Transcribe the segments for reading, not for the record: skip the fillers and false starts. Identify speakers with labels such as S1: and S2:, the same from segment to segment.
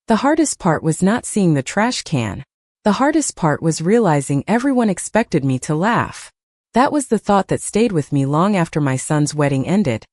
S1: The hardest part was not seeing the trash can. The hardest part was realizing everyone expected me to laugh. That was the thought that stayed with me long after my son's wedding ended.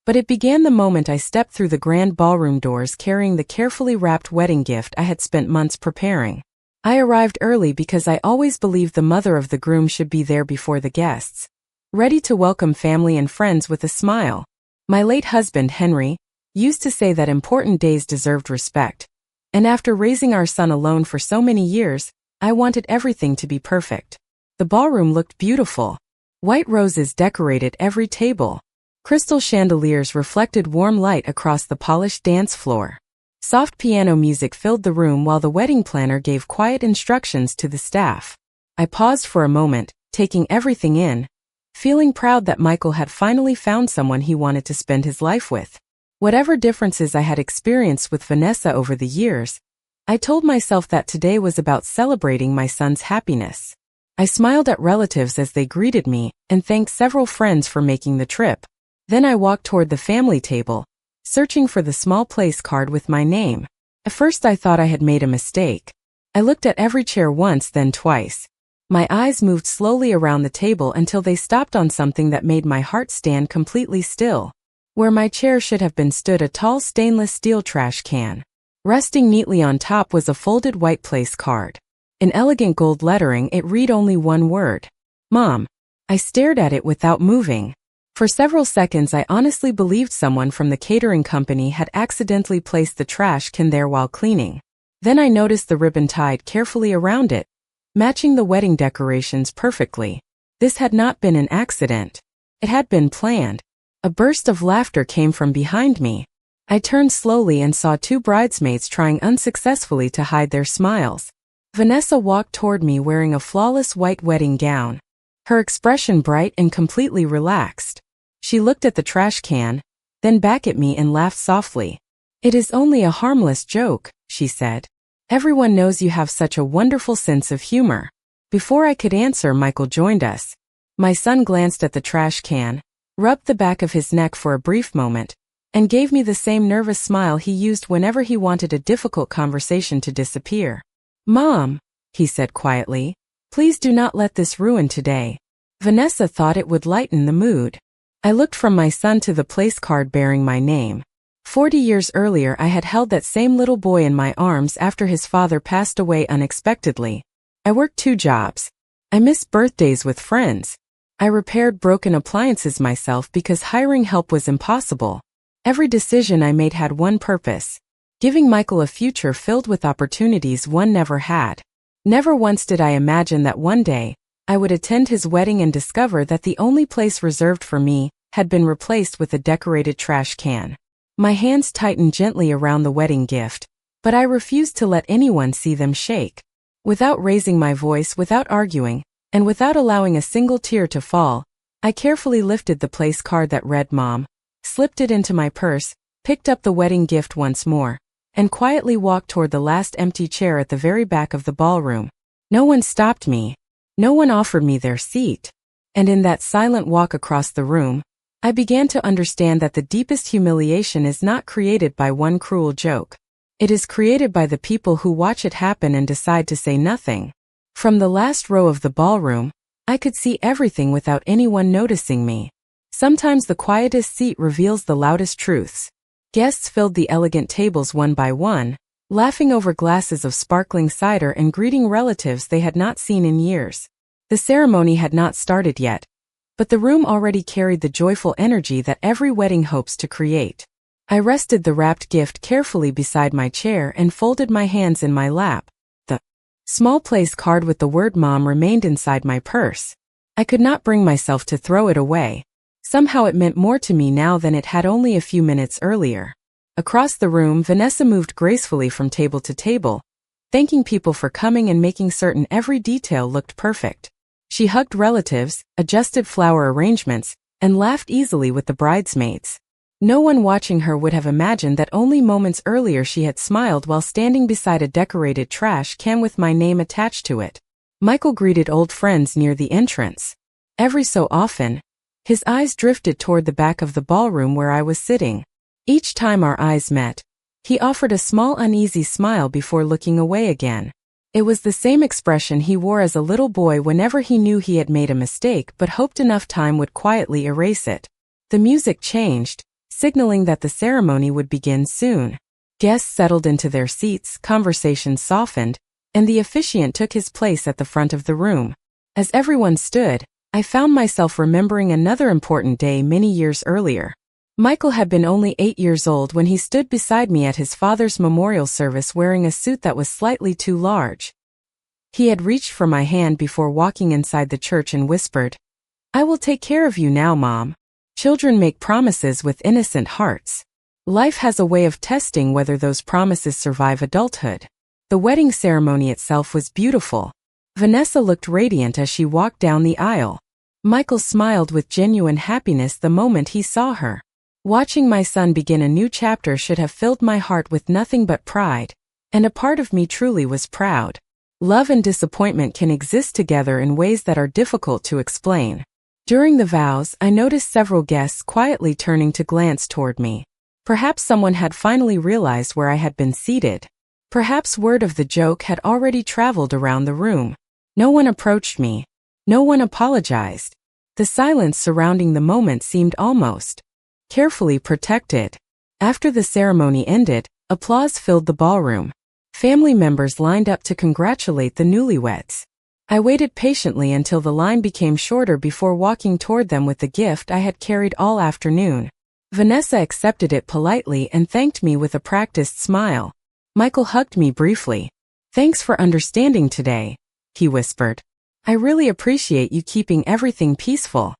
S1: But it began the moment I stepped through the grand ballroom doors carrying the carefully wrapped wedding gift I had spent months preparing. I arrived early because I always believed the mother of the groom should be there before the guests, ready to welcome family and friends with a smile. My late husband, Henry, used to say that important days deserved respect, and after raising our son alone for so many years, I wanted everything to be perfect. The ballroom looked beautiful. White roses decorated every table. Crystal chandeliers reflected warm light across the polished dance floor. Soft piano music filled the room while the wedding planner gave quiet instructions to the staff. I paused for a moment, taking everything in, feeling proud that Michael had finally found someone he wanted to spend his life with. Whatever differences I had experienced with Vanessa over the years, I told myself that today was about celebrating my son's happiness. I smiled at relatives as they greeted me and thanked several friends for making the trip. Then I walked toward the family table, searching for the small place card with my name. At first I thought I had made a mistake. I looked at every chair once, then twice. My eyes moved slowly around the table until they stopped on something that made my heart stand completely still. Where my chair should have been stood a tall stainless steel trash can. Resting neatly on top was a folded white place card. In elegant gold lettering it read only one word. Mom. I stared at it without moving. For several seconds I honestly believed someone from the catering company had accidentally placed the trash can there while cleaning. Then I noticed the ribbon tied carefully around it, matching the wedding decorations perfectly. This had not been an accident. It had been planned. A burst of laughter came from behind me. I turned slowly and saw two bridesmaids trying unsuccessfully to hide their smiles. Vanessa walked toward me wearing a flawless white wedding gown, her expression bright and completely relaxed. She looked at the trash can, then back at me and laughed softly. "It is only a harmless joke," she said. "Everyone knows you have such a wonderful sense of humor." Before I could answer, Michael joined us. My son glanced at the trash can, rubbed the back of his neck for a brief moment, and gave me the same nervous smile he used whenever he wanted a difficult conversation to disappear. "Mom," he said quietly, "please do not let this ruin today." Vanessa thought it would lighten the mood. I looked from my son to the place card bearing my name. 40 years earlier I had held that same little boy in my arms after his father passed away unexpectedly. I worked 2 jobs. I missed birthdays with friends. I repaired broken appliances myself because hiring help was impossible. Every decision I made had one purpose: giving Michael a future filled with opportunities one never had. Never once did I imagine that one day, I would attend his wedding and discover that the only place reserved for me had been replaced with a decorated trash can. My hands tightened gently around the wedding gift, but I refused to let anyone see them shake. Without raising my voice, without arguing, and without allowing a single tear to fall, I carefully lifted the place card that read Mom, slipped it into my purse, picked up the wedding gift once more, and quietly walked toward the last empty chair at the very back of the ballroom. No one stopped me. No one offered me their seat. And in that silent walk across the room, I began to understand that the deepest humiliation is not created by one cruel joke. It is created by the people who watch it happen and decide to say nothing. From the last row of the ballroom, I could see everything without anyone noticing me. Sometimes the quietest seat reveals the loudest truths. Guests filled the elegant tables one by one, laughing over glasses of sparkling cider and greeting relatives they had not seen in years. The ceremony had not started yet, but the room already carried the joyful energy that every wedding hopes to create. I rested the wrapped gift carefully beside my chair and folded my hands in my lap. The small place card with the word Mom remained inside my purse. I could not bring myself to throw it away. Somehow it meant more to me now than it had only a few minutes earlier. Across the room, Vanessa moved gracefully from table to table, thanking people for coming and making certain every detail looked perfect. She hugged relatives, adjusted flower arrangements, and laughed easily with the bridesmaids. No one watching her would have imagined that only moments earlier she had smiled while standing beside a decorated trash can with my name attached to it. Michael greeted old friends near the entrance. Every so often, his eyes drifted toward the back of the ballroom where I was sitting. Each time our eyes met, He offered a small uneasy smile before looking away again. It was the same expression he wore as a little boy whenever he knew he had made a mistake but hoped enough time would quietly erase it. The music changed, signaling that the ceremony would begin soon. Guests settled into their seats, conversations softened, and the officiant took his place at the front of the room. As everyone stood, I found myself remembering another important day many years earlier. Michael had been only 8 years old when he stood beside me at his father's memorial service wearing a suit that was slightly too large. He had reached for my hand before walking inside the church and whispered, "I will take care of you now, Mom." Children make promises with innocent hearts. Life has a way of testing whether those promises survive adulthood. The wedding ceremony itself was beautiful. Vanessa looked radiant as she walked down the aisle. Michael smiled with genuine happiness the moment he saw her. Watching my son begin a new chapter should have filled my heart with nothing but pride, and a part of me truly was proud. Love and disappointment can exist together in ways that are difficult to explain. During the vows, I noticed several guests quietly turning to glance toward me. Perhaps someone had finally realized where I had been seated. Perhaps word of the joke had already traveled around the room. No one approached me. No one apologized. The silence surrounding the moment seemed almost carefully protected. After the ceremony ended, applause filled the ballroom. Family members lined up to congratulate the newlyweds. I waited patiently until the line became shorter before walking toward them with the gift I had carried all afternoon. Vanessa accepted it politely and thanked me with a practiced smile. Michael hugged me briefly. "Thanks for understanding today," he whispered. "I really appreciate you keeping everything peaceful."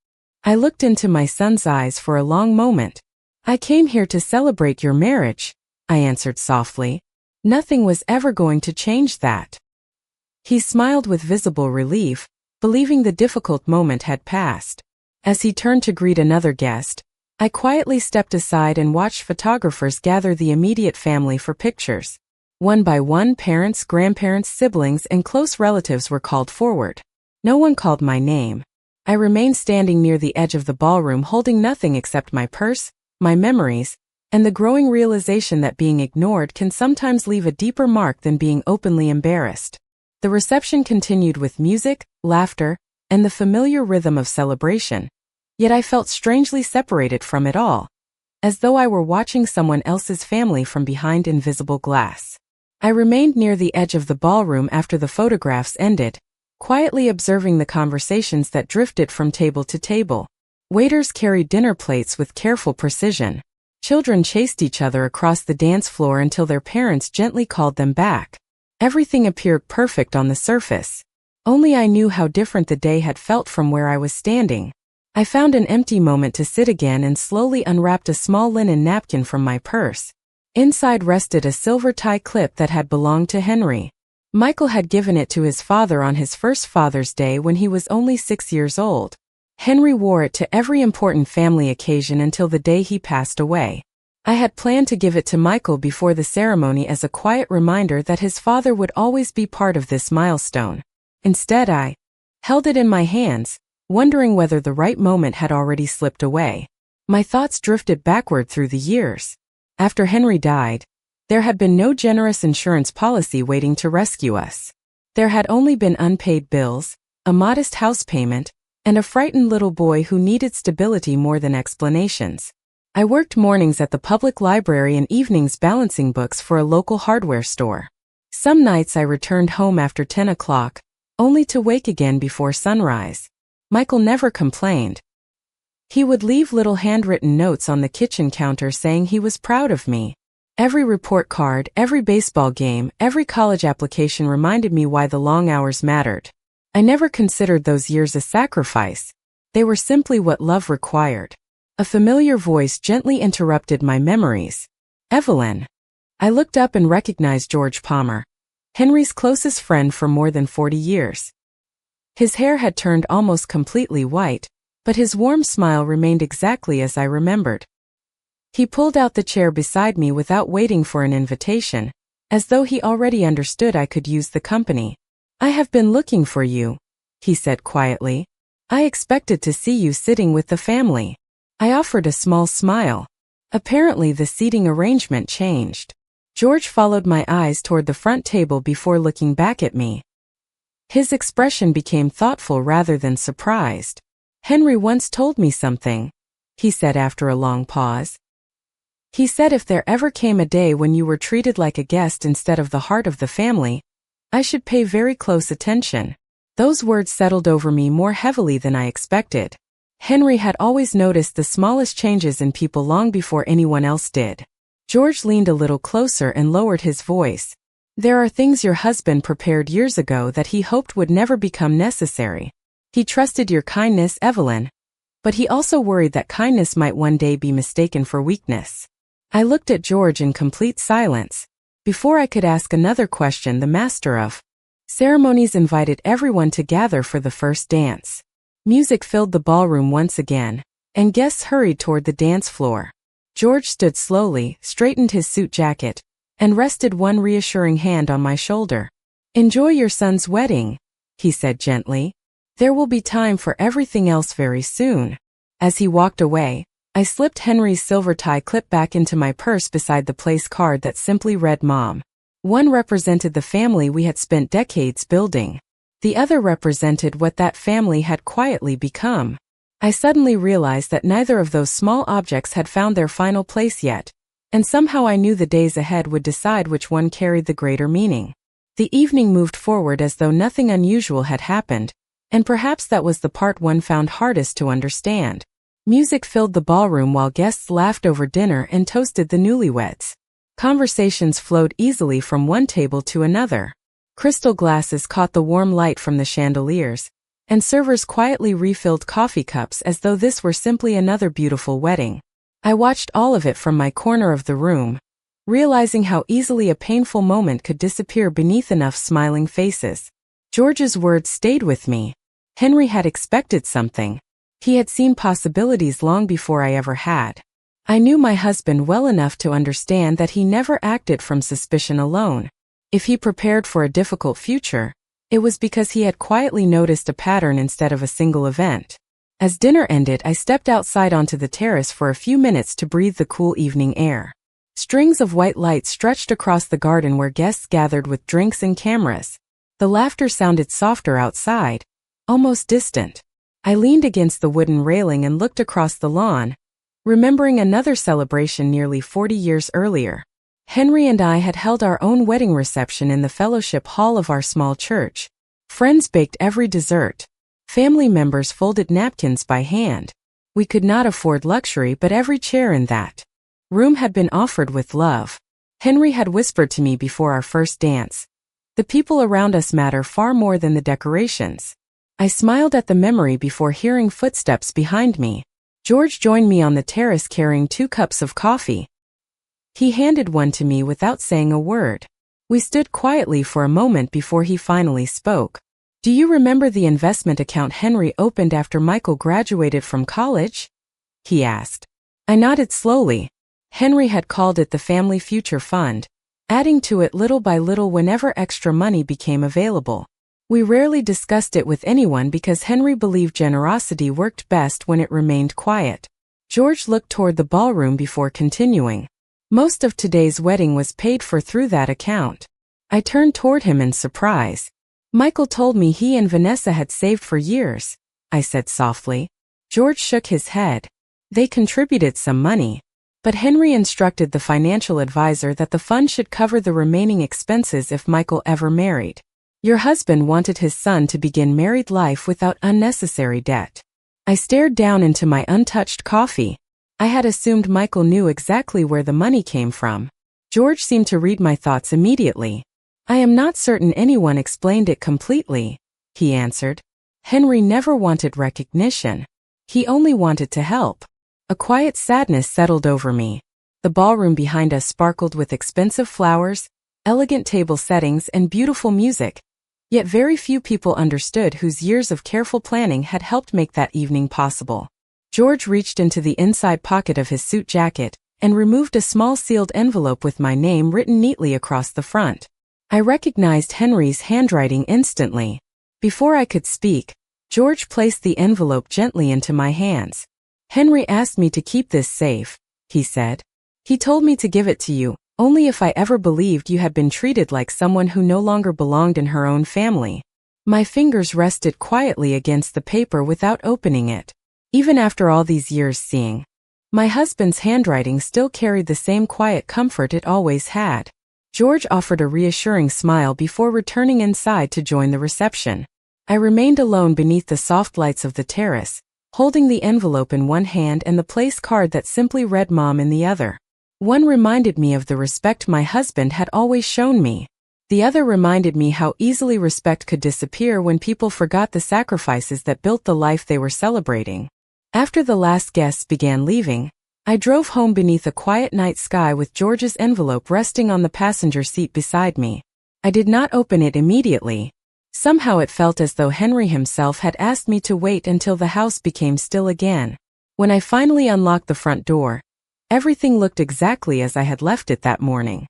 S1: I looked into my son's eyes for a long moment. "I came here to celebrate your marriage," I answered softly. "Nothing was ever going to change that." He smiled with visible relief, believing the difficult moment had passed. As he turned to greet another guest, I quietly stepped aside and watched photographers gather the immediate family for pictures. One by one, parents, grandparents, siblings, and close relatives were called forward. No one called my name. I remained standing near the edge of the ballroom holding nothing except my purse, my memories, and the growing realization that being ignored can sometimes leave a deeper mark than being openly embarrassed. The reception continued with music, laughter, and the familiar rhythm of celebration. Yet I felt strangely separated from it all, as though I were watching someone else's family from behind invisible glass. I remained near the edge of the ballroom after the photographs ended, quietly observing the conversations that drifted from table to table. Waiters carried dinner plates with careful precision. Children chased each other across the dance floor until their parents gently called them back. Everything appeared perfect on the surface. Only I knew how different the day had felt from where I was standing. I found an empty moment to sit again and slowly unwrapped a small linen napkin from my purse. Inside rested a silver tie clip that had belonged to Henry. Michael had given it to his father on his first Father's Day when he was only 6 years old. Henry wore it to every important family occasion until the day he passed away. I had planned to give it to Michael before the ceremony as a quiet reminder that his father would always be part of this milestone. Instead, I held it in my hands, wondering whether the right moment had already slipped away. My thoughts drifted backward through the years. After Henry died, there had been no generous insurance policy waiting to rescue us. There had only been unpaid bills, a modest house payment, and a frightened little boy who needed stability more than explanations. I worked mornings at the public library and evenings balancing books for a local hardware store. Some nights I returned home after 10 o'clock, only to wake again before sunrise. Michael never complained. He would leave little handwritten notes on the kitchen counter saying he was proud of me. Every report card, every baseball game, every college application reminded me why the long hours mattered. I never considered those years a sacrifice. They were simply what love required. A familiar voice gently interrupted my memories. "Evelyn." I looked up and recognized George Palmer, Henry's closest friend for more than 40 years. His hair had turned almost completely white, but his warm smile remained exactly as I remembered. He pulled out the chair beside me without waiting for an invitation, as though he already understood I could use the company. "I have been looking for you," he said quietly. "I expected to see you sitting with the family." I offered a small smile. Apparently the seating arrangement changed. George followed my eyes toward the front table before looking back at me. His expression became thoughtful rather than surprised. "Henry once told me something," he said after a long pause. "He said if there ever came a day when you were treated like a guest instead of the heart of the family, I should pay very close attention." Those words settled over me more heavily than I expected. Henry had always noticed the smallest changes in people long before anyone else did. George leaned a little closer and lowered his voice. "There are things your husband prepared years ago that he hoped would never become necessary. He trusted your kindness, Evelyn, but he also worried that kindness might one day be mistaken for weakness." I looked at George in complete silence. Before I could ask another question, the master of ceremonies invited everyone to gather for the first dance. Music filled the ballroom once again, and guests hurried toward the dance floor. George stood slowly, straightened his suit jacket, and rested one reassuring hand on my shoulder. "Enjoy your son's wedding," he said gently. "There will be time for everything else very soon." As he walked away, I slipped Henry's silver tie clip back into my purse beside the place card that simply read Mom. One represented the family we had spent decades building. The other represented what that family had quietly become. I suddenly realized that neither of those small objects had found their final place yet, and somehow I knew the days ahead would decide which one carried the greater meaning. The evening moved forward as though nothing unusual had happened, and perhaps that was the part one found hardest to understand. Music filled the ballroom while guests laughed over dinner and toasted the newlyweds. Conversations flowed easily from one table to another. Crystal glasses caught the warm light from the chandeliers, and servers quietly refilled coffee cups as though this were simply another beautiful wedding. I watched all of it from my corner of the room, realizing how easily a painful moment could disappear beneath enough smiling faces. George's words stayed with me. Henry had expected something. He had seen possibilities long before I ever had. I knew my husband well enough to understand that he never acted from suspicion alone. If he prepared for a difficult future, it was because he had quietly noticed a pattern instead of a single event. As dinner ended, I stepped outside onto the terrace for a few minutes to breathe the cool evening air. Strings of white lights stretched across the garden where guests gathered with drinks and cameras. The laughter sounded softer outside, almost distant. I leaned against the wooden railing and looked across the lawn, remembering another celebration nearly 40 years earlier. Henry and I had held our own wedding reception in the fellowship hall of our small church. Friends baked every dessert. Family members folded napkins by hand. We could not afford luxury, but every chair in that room had been offered with love. Henry had whispered to me before our first dance, "The people around us matter far more than the decorations." I smiled at the memory before hearing footsteps behind me. George joined me on the terrace carrying 2 cups of coffee. He handed one to me without saying a word. We stood quietly for a moment before he finally spoke. "Do you remember the investment account Henry opened after Michael graduated from college?" he asked. I nodded slowly. Henry had called it the Family Future Fund, adding to it little by little whenever extra money became available. We rarely discussed it with anyone because Henry believed generosity worked best when it remained quiet. George looked toward the ballroom before continuing. "Most of today's wedding was paid for through that account." I turned toward him in surprise. "Michael told me he and Vanessa had saved for years," I said softly. George shook his head. "They contributed some money, but Henry instructed the financial advisor that the fund should cover the remaining expenses if Michael ever married. Your husband wanted his son to begin married life without unnecessary debt." I stared down into my untouched coffee. I had assumed Michael knew exactly where the money came from. George seemed to read my thoughts immediately. "I am not certain anyone explained it completely," he answered. "Henry never wanted recognition. He only wanted to help." A quiet sadness settled over me. The ballroom behind us sparkled with expensive flowers, elegant table settings, and beautiful music. Yet very few people understood whose years of careful planning had helped make that evening possible. George reached into the inside pocket of his suit jacket and removed a small sealed envelope with my name written neatly across the front. I recognized Henry's handwriting instantly. Before I could speak, George placed the envelope gently into my hands. "Henry asked me to keep this safe," he said. "He told me to give it to you, Only if I ever believed you had been treated like someone who no longer belonged in her own family. My fingers rested quietly against the paper without opening it. Even after all these years seeing, my husband's handwriting still carried the same quiet comfort it always had. George offered a reassuring smile before returning inside to join the reception. I remained alone beneath the soft lights of the terrace, holding the envelope in one hand and the place card that simply read Mom in the other. One reminded me of the respect my husband had always shown me. The other reminded me how easily respect could disappear when people forgot the sacrifices that built the life they were celebrating. After the last guests began leaving, I drove home beneath a quiet night sky with George's envelope resting on the passenger seat beside me. I did not open it immediately. Somehow it felt as though Henry himself had asked me to wait until the house became still again. When I finally unlocked the front door, everything looked exactly as I had left it that morning.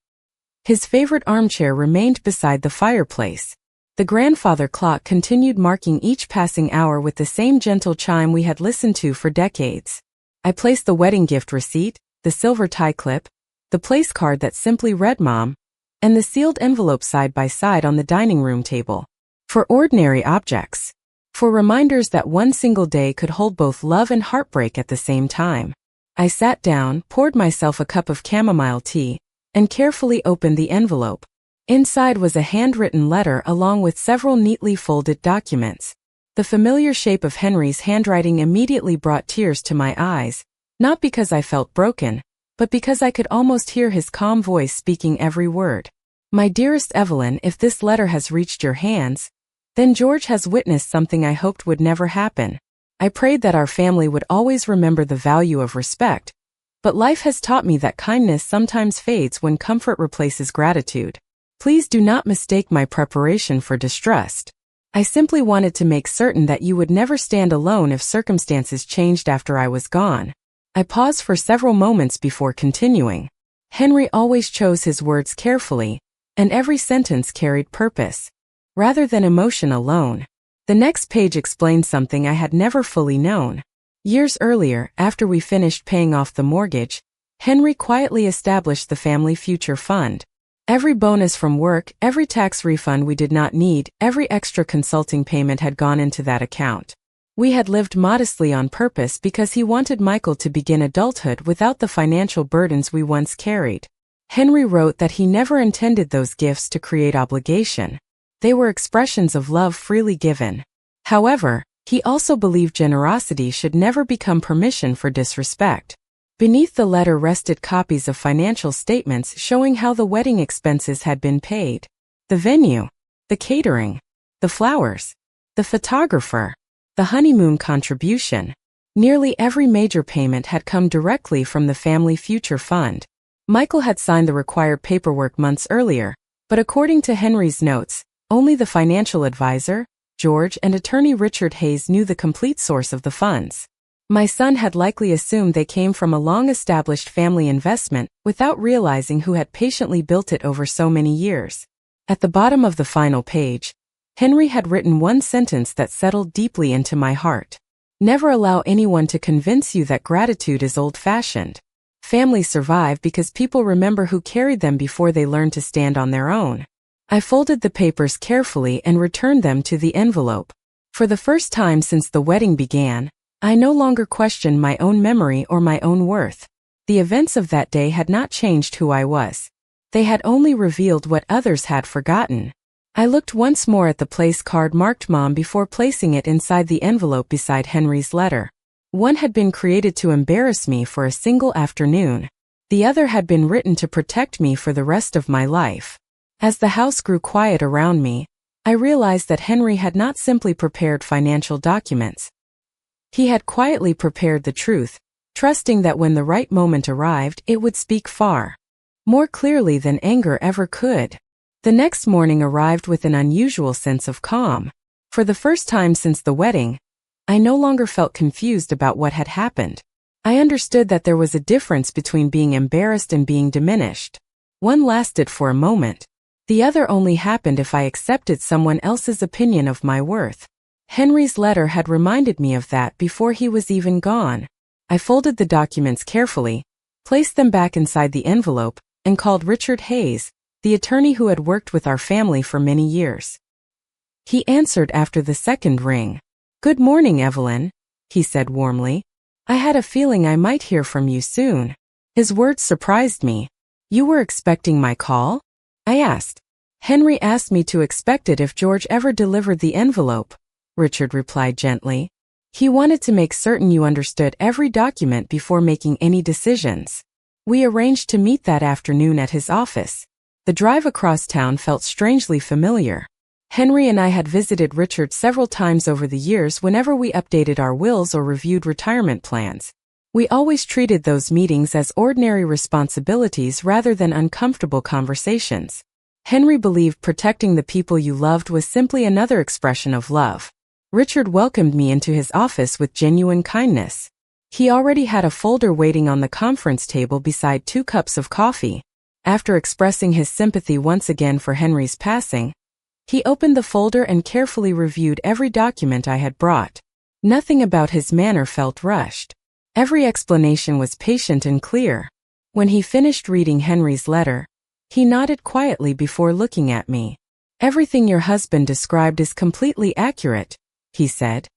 S1: His favorite armchair remained beside the fireplace. The grandfather clock continued marking each passing hour with the same gentle chime we had listened to for decades. I placed the wedding gift receipt, the silver tie clip, the place card that simply read Mom, and the sealed envelope side by side on the dining room table. For ordinary objects. For reminders that one single day could hold both love and heartbreak at the same time. I sat down, poured myself a cup of chamomile tea, and carefully opened the envelope. Inside was a handwritten letter along with several neatly folded documents. The familiar shape of Henry's handwriting immediately brought tears to my eyes, not because I felt broken, but because I could almost hear his calm voice speaking every word. My dearest Evelyn, if this letter has reached your hands, then George has witnessed something I hoped would never happen. I prayed that our family would always remember the value of respect, but life has taught me that kindness sometimes fades when comfort replaces gratitude. Please do not mistake my preparation for distrust. I simply wanted to make certain that you would never stand alone if circumstances changed after I was gone. I paused for several moments before continuing. Henry always chose his words carefully, and every sentence carried purpose, rather than emotion alone. The next page explained something I had never fully known. Years earlier, after we finished paying off the mortgage, Henry quietly established the family future fund. Every bonus from work, every tax refund we did not need, every extra consulting payment had gone into that account. We had lived modestly on purpose because he wanted Michael to begin adulthood without the financial burdens we once carried. Henry wrote that he never intended those gifts to create obligation. They were expressions of love freely given. However, he also believed generosity should never become permission for disrespect. Beneath the letter rested copies of financial statements showing how the wedding expenses had been paid. The venue, the catering, the flowers, the photographer, the honeymoon contribution. Nearly every major payment had come directly from the family future fund. Michael had signed the required paperwork months earlier, but according to Henry's notes, only the financial advisor, George, and attorney Richard Hayes knew the complete source of the funds. My son had likely assumed they came from a long-established family investment without realizing who had patiently built it over so many years. At the bottom of the final page, Henry had written one sentence that settled deeply into my heart. Never allow anyone to convince you that gratitude is old-fashioned. Families survive because people remember who carried them before they learned to stand on their own. I folded the papers carefully and returned them to the envelope. For the first time since the wedding began, I no longer questioned my own memory or my own worth. The events of that day had not changed who I was. They had only revealed what others had forgotten. I looked once more at the place card marked Mom before placing it inside the envelope beside Henry's letter. One had been created to embarrass me for a single afternoon. The other had been written to protect me for the rest of my life. As the house grew quiet around me, I realized that Henry had not simply prepared financial documents. He had quietly prepared the truth, trusting that when the right moment arrived, it would speak far more clearly than anger ever could. The next morning arrived with an unusual sense of calm. For the first time since the wedding, I no longer felt confused about what had happened. I understood that there was a difference between being embarrassed and being diminished. One lasted for a moment. The other only happened if I accepted someone else's opinion of my worth. Henry's letter had reminded me of that before he was even gone. I folded the documents carefully, placed them back inside the envelope, and called Richard Hayes, the attorney who had worked with our family for many years. He answered after the second ring. "Good morning, Evelyn," he said warmly. "I had a feeling I might hear from you soon." His words surprised me. "You were expecting my call?" I asked. "Henry asked me to expect it if George ever delivered the envelope," Richard replied gently. "He wanted to make certain you understood every document before making any decisions." We arranged to meet that afternoon at his office. The drive across town felt strangely familiar. Henry and I had visited Richard several times over the years whenever we updated our wills or reviewed retirement plans. We always treated those meetings as ordinary responsibilities rather than uncomfortable conversations. Henry believed protecting the people you loved was simply another expression of love. Richard welcomed me into his office with genuine kindness. He already had a folder waiting on the conference table beside 2 cups of coffee. After expressing his sympathy once again for Henry's passing, he opened the folder and carefully reviewed every document I had brought. Nothing about his manner felt rushed. Every explanation was patient and clear. When he finished reading Henry's letter, he nodded quietly before looking at me. "Everything your husband described is completely accurate," he said.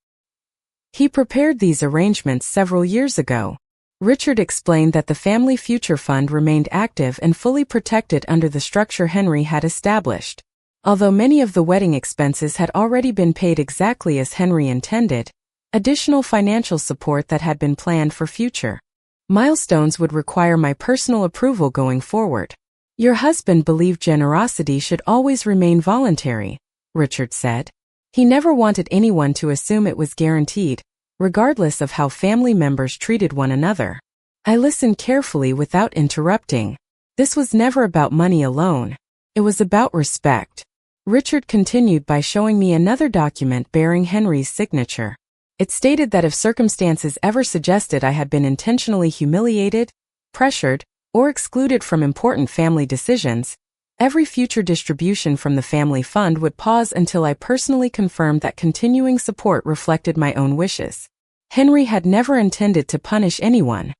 S1: "He prepared these arrangements several years ago." Richard explained that the Family Future Fund remained active and fully protected under the structure Henry had established. Although many of the wedding expenses had already been paid exactly as Henry intended, additional financial support that had been planned for future milestones would require my personal approval going forward. "Your husband believed generosity should always remain voluntary," Richard said. "He never wanted anyone to assume it was guaranteed, regardless of how family members treated one another." I listened carefully without interrupting. This was never about money alone. It was about respect. Richard continued by showing me another document bearing Henry's signature. It stated that if circumstances ever suggested I had been intentionally humiliated, pressured, or excluded from important family decisions, every future distribution from the family fund would pause until I personally confirmed that continuing support reflected my own wishes. Henry had never intended to punish anyone.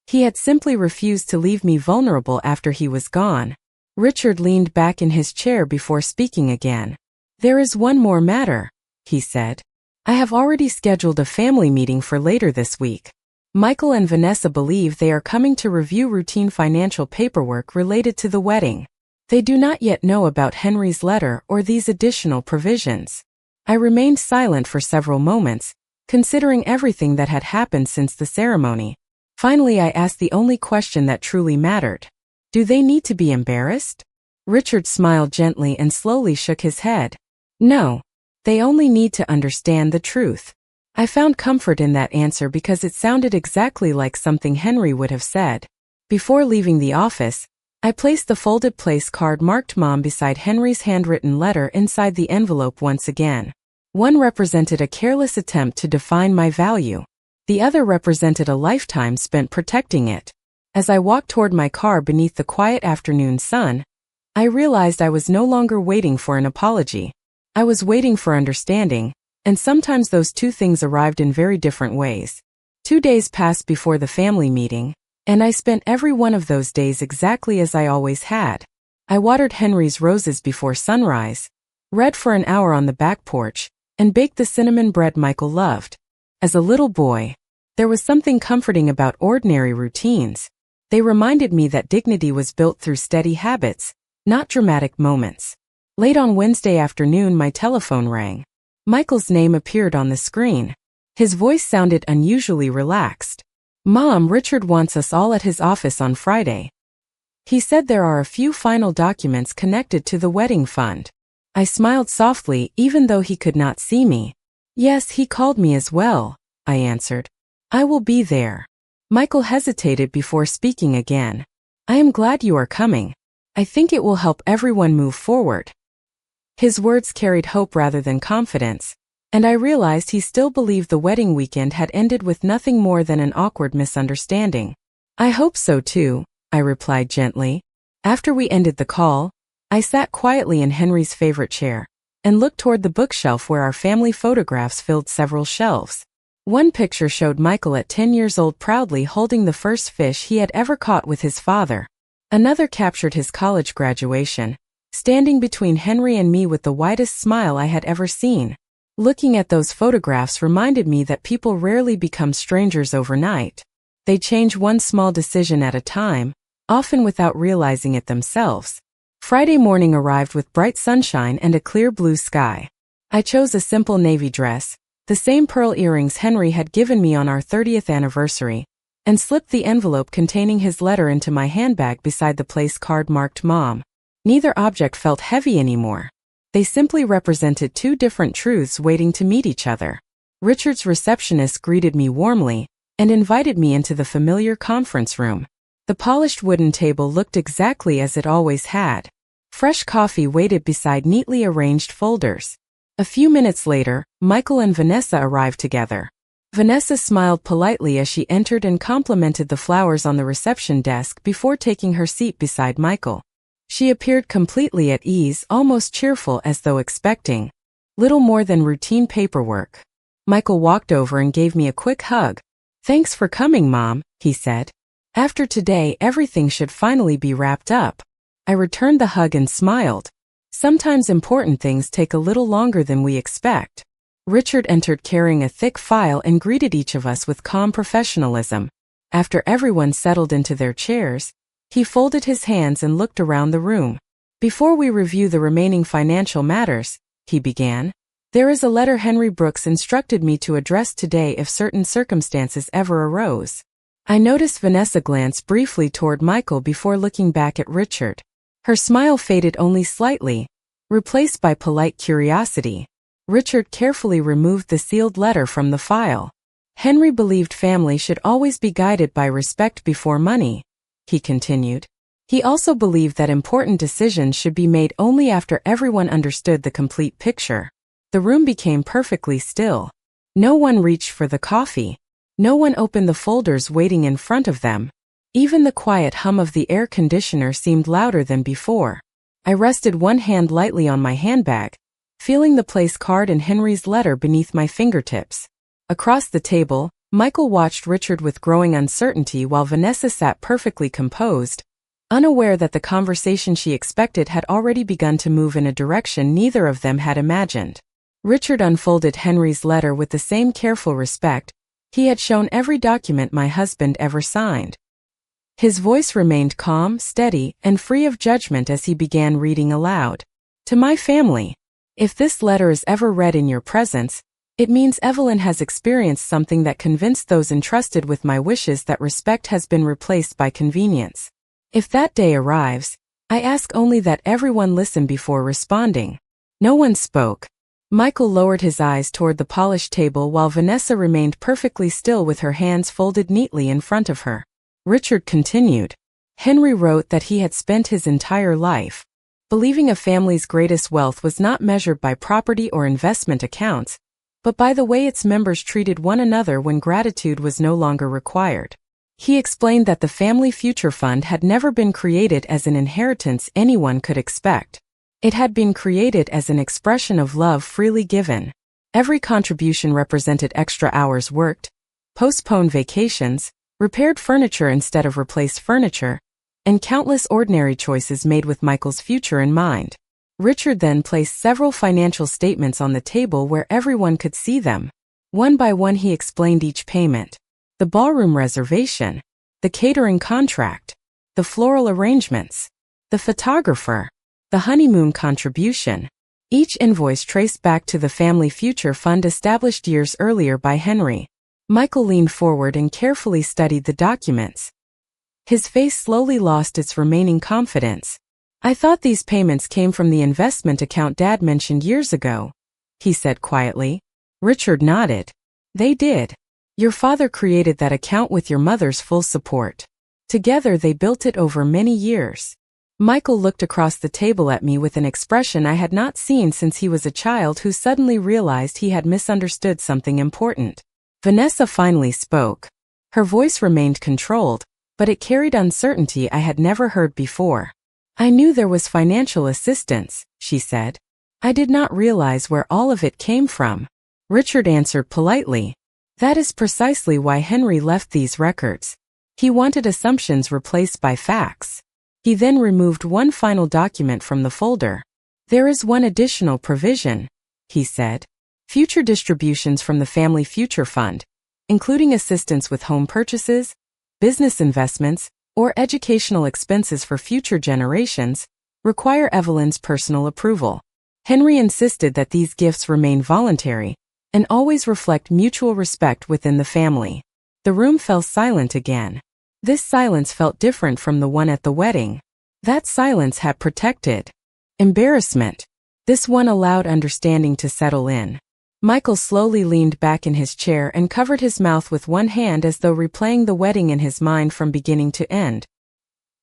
S1: He had simply refused to leave me vulnerable after he was gone. Richard leaned back in his chair before speaking again. "There is one more matter," he said. "I have already scheduled a family meeting for later this week. Michael and Vanessa believe they are coming to review routine financial paperwork related to the wedding. They do not yet know about Henry's letter or these additional provisions." I remained silent for several moments, considering everything that had happened since the ceremony. Finally, I asked the only question that truly mattered. "Do they need to be embarrassed?" Richard smiled gently and slowly shook his head. "No. They only need to understand the truth." I found comfort in that answer because it sounded exactly like something Henry would have said. Before leaving the office, I placed the folded place card marked Mom beside Henry's handwritten letter inside the envelope once again. One represented a careless attempt to define my value. The other represented a lifetime spent protecting it. As I walked toward my car beneath the quiet afternoon sun, I realized I was no longer waiting for an apology. I was waiting for understanding, and sometimes those two things arrived in very different ways. 2 days passed before the family meeting, and I spent every one of those days exactly as I always had. I watered Henry's roses before sunrise, read for an hour on the back porch, and baked the cinnamon bread Michael loved. As a little boy, there was something comforting about ordinary routines. They reminded me that dignity was built through steady habits, not dramatic moments. Late on Wednesday afternoon, my telephone rang. Michael's name appeared on the screen. His voice sounded unusually relaxed. "Mom, Richard wants us all at his office on Friday. He said there are a few final documents connected to the wedding fund." I smiled softly, even though he could not see me. "Yes, he called me as well," I answered. "I will be there." Michael hesitated before speaking again. "I am glad you are coming. I think it will help everyone move forward." His words carried hope rather than confidence, and I realized he still believed the wedding weekend had ended with nothing more than an awkward misunderstanding. "I hope so too," I replied gently. After we ended the call, I sat quietly in Henry's favorite chair and looked toward the bookshelf where our family photographs filled several shelves. One picture showed Michael at 10 years old proudly holding the first fish he had ever caught with his father. Another captured his college graduation, standing between Henry and me with the widest smile I had ever seen. Looking at those photographs reminded me that people rarely become strangers overnight. They change one small decision at a time, often without realizing it themselves. Friday morning arrived with bright sunshine and a clear blue sky. I chose a simple navy dress, the same pearl earrings Henry had given me on our 30th anniversary, and slipped the envelope containing his letter into my handbag beside the place card marked Mom. Neither object felt heavy anymore. They simply represented two different truths waiting to meet each other. Richard's receptionist greeted me warmly and invited me into the familiar conference room. The polished wooden table looked exactly as it always had. Fresh coffee waited beside neatly arranged folders. A few minutes later, Michael and Vanessa arrived together. Vanessa smiled politely as she entered and complimented the flowers on the reception desk before taking her seat beside Michael. She appeared completely at ease, almost cheerful, as though expecting little more than routine paperwork. Michael walked over and gave me a quick hug. "Thanks for coming, Mom," he said. "After today, everything should finally be wrapped up." I returned the hug and smiled. Sometimes important things take a little longer than we expect. Richard entered carrying a thick file and greeted each of us with calm professionalism. After everyone settled into their chairs, he folded his hands and looked around the room. "Before we review the remaining financial matters," he began, "there is a letter Henry Brooks instructed me to address today if certain circumstances ever arose." I noticed Vanessa glance briefly toward Michael before looking back at Richard. Her smile faded only slightly, replaced by polite curiosity. Richard carefully removed the sealed letter from the file. "Henry believed family should always be guided by respect before money," he continued. "He also believed that important decisions should be made only after everyone understood the complete picture." The room became perfectly still. No one reached for the coffee. No one opened the folders waiting in front of them. Even the quiet hum of the air conditioner seemed louder than before. I rested one hand lightly on my handbag, feeling the place card and Henry's letter beneath my fingertips. Across the table, Michael watched Richard with growing uncertainty while Vanessa sat perfectly composed, unaware that the conversation she expected had already begun to move in a direction neither of them had imagined. Richard unfolded Henry's letter with the same careful respect he had shown every document my husband ever signed. His voice remained calm, steady, and free of judgment as he began reading aloud. "To my family. If this letter is ever read in your presence, it means Evelyn has experienced something that convinced those entrusted with my wishes that respect has been replaced by convenience. If that day arrives, I ask only that everyone listen before responding." No one spoke. Michael lowered his eyes toward the polished table while Vanessa remained perfectly still with her hands folded neatly in front of her. Richard continued. "Henry wrote that he had spent his entire life believing a family's greatest wealth was not measured by property or investment accounts, but by the way its members treated one another when gratitude was no longer required. He explained that the Family Future Fund had never been created as an inheritance anyone could expect. It had been created as an expression of love freely given. Every contribution represented extra hours worked, postponed vacations, repaired furniture instead of replaced furniture, and countless ordinary choices made with Michael's future in mind. Richard then placed several financial statements on the table where everyone could see them. One by one he explained each payment. The ballroom reservation, the catering contract, the floral arrangements, the photographer, the honeymoon contribution. Each invoice traced back to the Family Future Fund established years earlier by Henry. Michael leaned forward and carefully studied the documents. His face slowly lost its remaining confidence. "I thought these payments came from the investment account Dad mentioned years ago," he said quietly. Richard nodded. "They did. Your father created that account with your mother's full support. Together they built it over many years." Michael looked across the table at me with an expression I had not seen since he was a child who suddenly realized he had misunderstood something important. Vanessa finally spoke. Her voice remained controlled, but it carried uncertainty I had never heard before. "I knew there was financial assistance," she said. "I did not realize where all of it came from." Richard answered politely. "That is precisely why Henry left these records. He wanted assumptions replaced by facts." He then removed one final document from the folder. "There is one additional provision," he said. "Future distributions from the Family Future Fund, including assistance with home purchases, business investments, or educational expenses for future generations, require Evelyn's personal approval." Henry insisted that these gifts remain voluntary and always reflect mutual respect within the family. The room fell silent again. This silence felt different from the one at the wedding. That silence had protected embarrassment. This one allowed understanding to settle in. Michael slowly leaned back in his chair and covered his mouth with one hand as though replaying the wedding in his mind from beginning to end.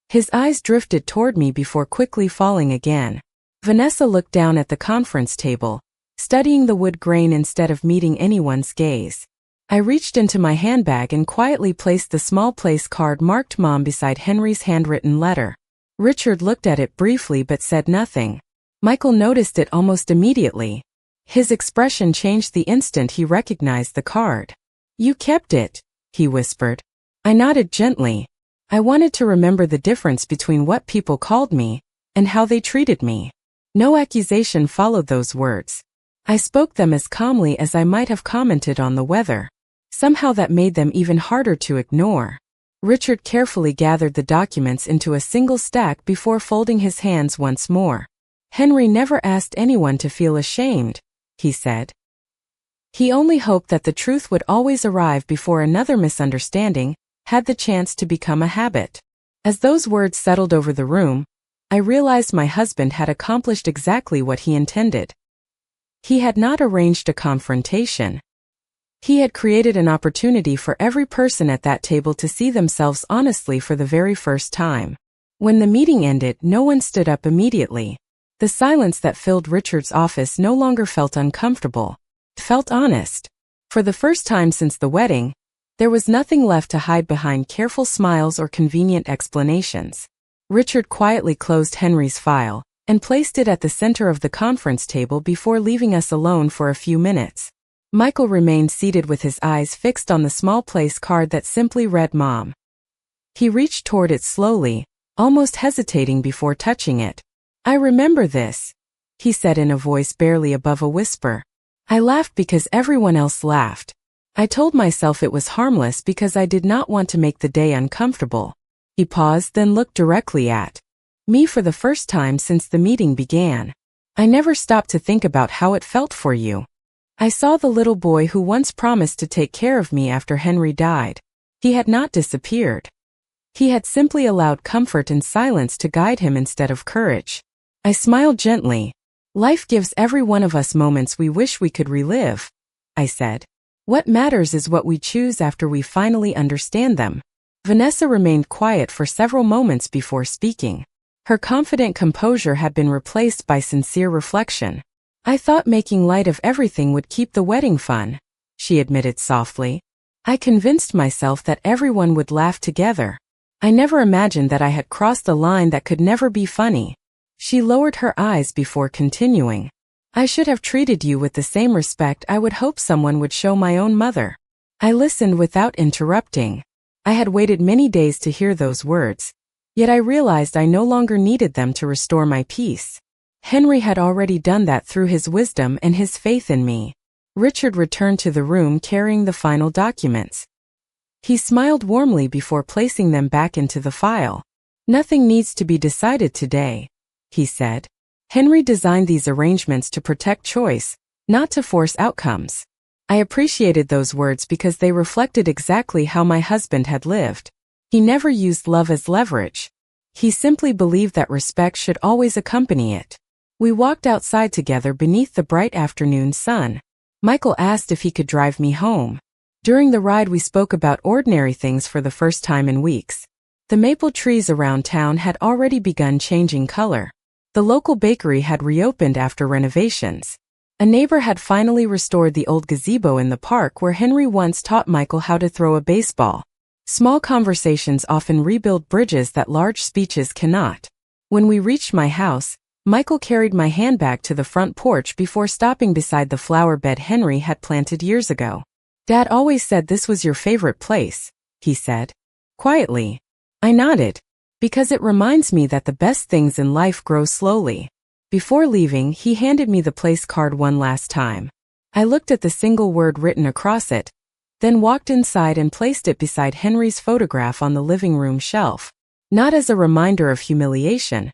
S1: His eyes drifted toward me before quickly falling again. Vanessa looked down at the conference table, studying the wood grain instead of meeting anyone's gaze. I reached into my handbag and quietly placed the small place card marked Mom beside Henry's handwritten letter. Richard looked at it briefly but said nothing. Michael noticed it almost immediately. His expression changed the instant he recognized the card. "You kept it," he whispered. I nodded gently. I wanted to remember the difference between what people called me and how they treated me. No accusation followed those words. I spoke them as calmly as I might have commented on the weather. Somehow that made them even harder to ignore. Richard carefully gathered the documents into a single stack before folding his hands once more. "Henry never asked anyone to feel ashamed," he said. "He only hoped that the truth would always arrive before another misunderstanding had the chance to become a habit." As those words settled over the room, I realized my husband had accomplished exactly what he intended. He had not arranged a confrontation. He had created an opportunity for every person at that table to see themselves honestly for the very first time. When the meeting ended, no one stood up immediately. The silence that filled Richard's office no longer felt uncomfortable. It felt honest. For the first time since the wedding, there was nothing left to hide behind careful smiles or convenient explanations. Richard quietly closed Henry's file and placed it at the center of the conference table before leaving us alone for a few minutes. Michael remained seated with his eyes fixed on the small place card that simply read Mom. He reached toward it slowly, almost hesitating before touching it. "I remember this," he said in a voice barely above a whisper. I laughed because everyone else laughed. I told myself it was harmless because I did not want to make the day uncomfortable. He paused, then looked directly at me for the first time since the meeting began. "I never stopped to think about how it felt for you. I saw the little boy who once promised to take care of me after Henry died. He had not disappeared. He had simply allowed comfort and silence to guide him instead of courage." I smiled gently. "Life gives every one of us moments we wish we could relive," I said. "What matters is what we choose after we finally understand them." Vanessa remained quiet for several moments before speaking. Her confident composure had been replaced by sincere reflection. "I thought making light of everything would keep the wedding fun," she admitted softly. "I convinced myself that everyone would laugh together. I never imagined that I had crossed a line that could never be funny." She lowered her eyes before continuing. "I should have treated you with the same respect I would hope someone would show my own mother." I listened without interrupting. I had waited many days to hear those words, yet I realized I no longer needed them to restore my peace. Henry had already done that through his wisdom and his faith in me. Richard returned to the room carrying the final documents. He smiled warmly before placing them back into the file. "Nothing needs to be decided today," he said. "Henry designed these arrangements to protect choice, not to force outcomes." I appreciated those words because they reflected exactly how my husband had lived. He never used love as leverage. He simply believed that respect should always accompany it. We walked outside together beneath the bright afternoon sun. Michael asked if he could drive me home. During the ride we spoke about ordinary things for the first time in weeks. The maple trees around town had already begun changing color. The local bakery had reopened after renovations. A neighbor had finally restored the old gazebo in the park where Henry once taught Michael how to throw a baseball. Small conversations often rebuild bridges that large speeches cannot. When we reached my house, Michael carried my handbag to the front porch before stopping beside the flower bed Henry had planted years ago. "Dad always said this was your favorite place," he said. Quietly. I nodded. Because it reminds me that the best things in life grow slowly. Before leaving, he handed me the place card one last time. I looked at the single word written across it, then walked inside and placed it beside Henry's photograph on the living room shelf. Not as a reminder of humiliation,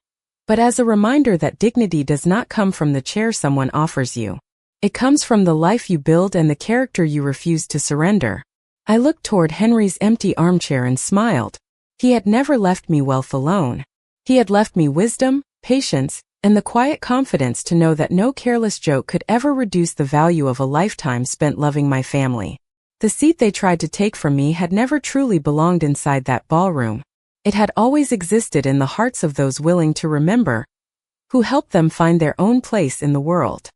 S1: but as a reminder that dignity does not come from the chair someone offers you. It comes from the life you build and the character you refuse to surrender. I looked toward Henry's empty armchair and smiled. He had never left me wealth alone. He had left me wisdom, patience, and the quiet confidence to know that no careless joke could ever reduce the value of a lifetime spent loving my family. The seat they tried to take from me had never truly belonged inside that ballroom. It had always existed in the hearts of those willing to remember, who helped them find their own place in the world.